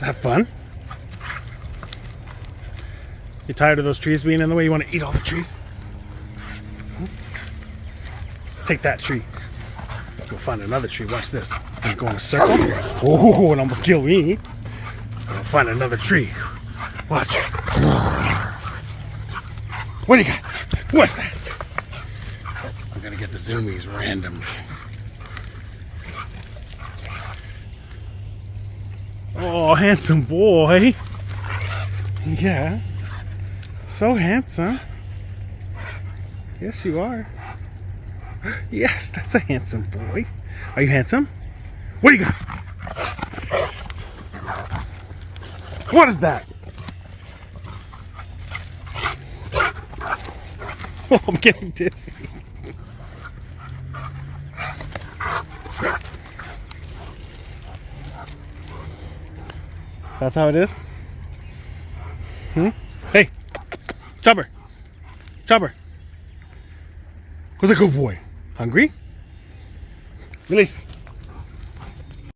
that fun? You tired of those trees being in the way? You want to eat all the trees? Take that tree. Go find another tree. Watch this. I'm going in a circle. Oh, it almost killed me. Go find another tree. Watch. What do you got? What's that? I'm gonna get the zoomies randomly. Oh, handsome boy. Yeah. So handsome. Yes, you are. Yes, that's a handsome boy. Are you handsome? What do you got? What is that? Oh, I'm getting dizzy. That's how it is? Hey, Chopper. Chopper. Who's a good boy? Hungry? Release.